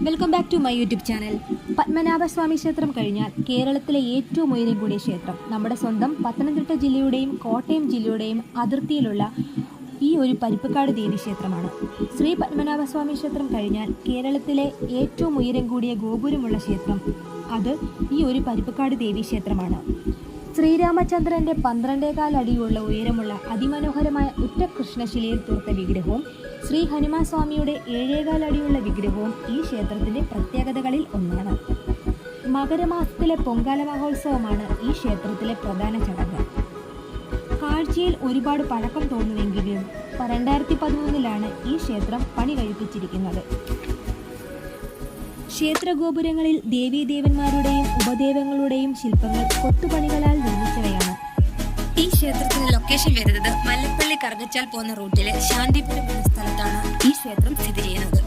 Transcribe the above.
Welcome back to my YouTube channel. Padmanabhaswamy ക്ഷേത്രം കഴിഞ്ഞാൽ കേരളത്തിലെ ഏറ്റവും ഉയരം കൂടിയ ക്ഷേത്രം നമ്മുടെ സ്വന്തം പത്തനംതിട്ട ജില്ലയുടെയും കോട്ടയം ജില്ലയുടെയും അതിർത്തിയിലുള്ള ഈ ഒരു പരിപ്പക്കാട് ദേവി ക്ഷേത്രമാണ്. ശ്രീ പത്മനാഭസ്വാമി ക്ഷേത്രം കഴിഞ്ഞാൽ കേരളത്തിലെ ഏറ്റവും ഉയരം കൂടിയ ഗോപുരമുള്ള ക്ഷേത്രം അത് ഈ ഒരു പരിപ്പക്കാട് ദേവി ക്ഷേത്രമാണ്. ശ്രീരാമചന്ദ്രൻ്റെ 12.4 അടിയുള്ള ഉയരമുള്ള അതിമനോഹരമായ ഒറ്റ കൃഷ്ണശിലയിൽ തീർത്ത വിഗ്രഹവും ശ്രീ ഹനുമാൻ സ്വാമിയുടെ 7.4 അടിയുള്ള വിഗ്രഹവും ഈ ക്ഷേത്രത്തിൻ്റെ പ്രത്യേകതകളിൽ ഒന്നാണ്. മകരമാസത്തിലെ പൊങ്കാല മഹോത്സവമാണ് ഈ ക്ഷേത്രത്തിലെ പ്രധാന ചടങ്ങ്. കാഴ്ചയിൽ ഒരുപാട് പഴക്കം തോന്നുമെങ്കിലും 2013 ഈ ക്ഷേത്രം പണി കഴിപ്പിച്ചിരിക്കുന്നത്. ക്ഷേത്രഗോപുരങ്ങളിൽ ദേവീദേവന്മാരുടെയും ഉപദേവങ്ങളുടെയും ശില്പങ്ങൾ കൊത്തുപണികളാൽ നിർമ്മിച്ചവയാണ്. ഈ ക്ഷേത്രത്തിന്റെ ലൊക്കേഷൻ വരുന്നത് മല്ലപ്പള്ളി കറുകച്ചാൽ പോകുന്ന റൂട്ടിലെ ശാന്തിപുരം എന്ന സ്ഥലത്താണ് ഈ ക്ഷേത്രം സ്ഥിതി ചെയ്യുന്നത്.